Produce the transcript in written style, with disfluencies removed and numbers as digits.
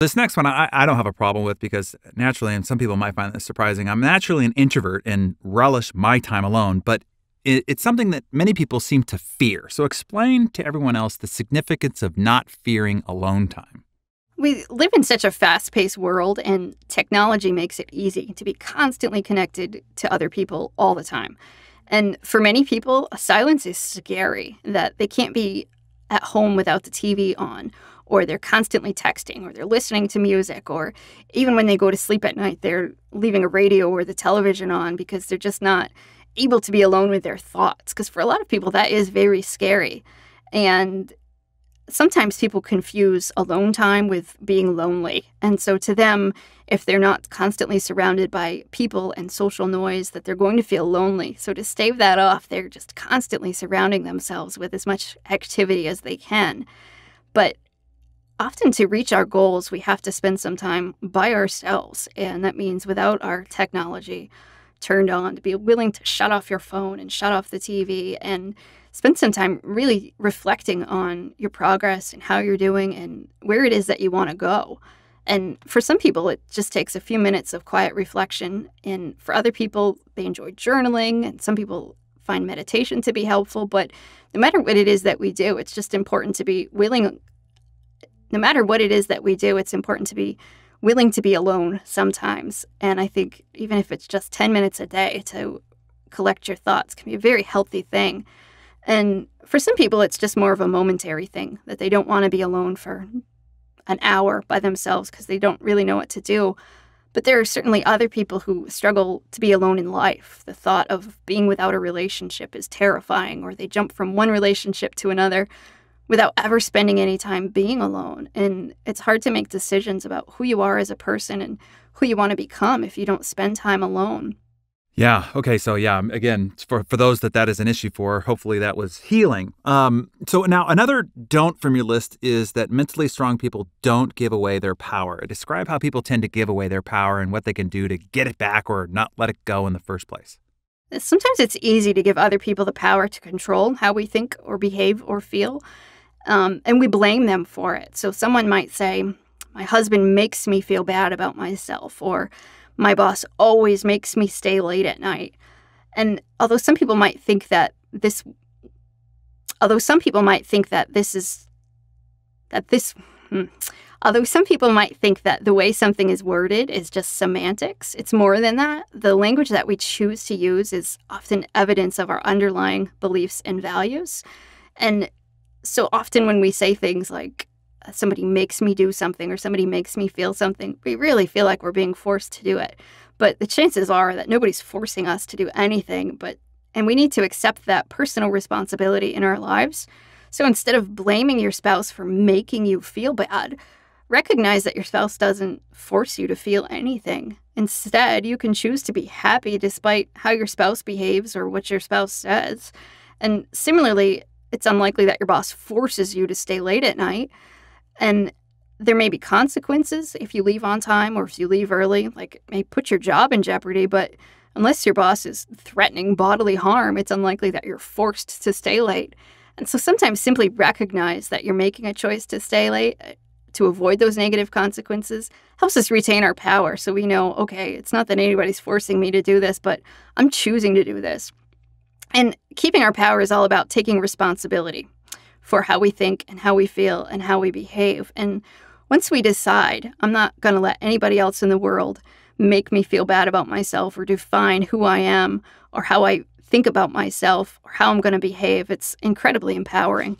This next one I don't have a problem with because naturally, and some people might find this surprising, I'm naturally an introvert and relish my time alone, but it's something that many people seem to fear. So explain to everyone else the significance of not fearing alone time. We live in such a fast-paced world, and technology makes it easy to be constantly connected to other people all the time. And for many people, silence is scary, that they can't be at home without the TV on, or they're constantly texting, or they're listening to music, or even when they go to sleep at night, they're leaving a radio or the television on because they're just not able to be alone with their thoughts. Because for a lot of people, that is very scary. And sometimes people confuse alone time with being lonely. And so to them, if they're not constantly surrounded by people and social noise, that they're going to feel lonely. So to stave that off, they're just constantly surrounding themselves with as much activity as they can. But often to reach our goals, we have to spend some time by ourselves. And that means without our technology turned on, to be willing to shut off your phone and shut off the TV and spend some time really reflecting on your progress and how you're doing and where it is that you want to go. And for some people, it just takes a few minutes of quiet reflection. And for other people, they enjoy journaling. And some people find meditation to be helpful. But no matter what it is that we do, it's just important to be willing. No matter what it is that we do, it's important to be willing to be alone sometimes. And I think even if it's just 10 minutes a day to collect your thoughts can be a very healthy thing. And for some people, it's just more of a momentary thing, that they don't want to be alone for an hour by themselves because they don't really know what to do. But there are certainly other people who struggle to be alone in life. The thought of being without a relationship is terrifying, or they jump from one relationship to another without ever spending any time being alone. And it's hard to make decisions about who you are as a person and who you want to become if you don't spend time alone. Yeah. Okay. So yeah, again, for those that is an issue for, hopefully that was healing. So now another don't from your list is that mentally strong people don't give away their power. Describe how people tend to give away their power and what they can do to get it back or not let it go in the first place. Sometimes it's easy to give other people the power to control how we think or behave or feel, and we blame them for it. So someone might say, my husband makes me feel bad about myself, or my boss always makes me stay late at night. And although some people might think that this, although some people might think that the way something is worded is just semantics, it's more than that. The language that we choose to use is often evidence of our underlying beliefs and values. And so often when we say things like, somebody makes me do something or somebody makes me feel something, we really feel like we're being forced to do it. But the chances are that nobody's forcing us to do anything, and we need to accept that personal responsibility in our lives. So instead of blaming your spouse for making you feel bad, recognize that your spouse doesn't force you to feel anything. Instead, you can choose to be happy despite how your spouse behaves or what your spouse says. And similarly, it's unlikely that your boss forces you to stay late at night. And there may be consequences if you leave on time or if you leave early, like it may put your job in jeopardy, but unless your boss is threatening bodily harm, it's unlikely that you're forced to stay late. And so sometimes simply recognize that you're making a choice to stay late to avoid those negative consequences helps us retain our power. So we know, okay, it's not that anybody's forcing me to do this, but I'm choosing to do this. And keeping our power is all about taking responsibility for how we think and how we feel and how we behave. And once we decide, I'm not going to let anybody else in the world make me feel bad about myself or define who I am or how I think about myself or how I'm going to behave, it's incredibly empowering.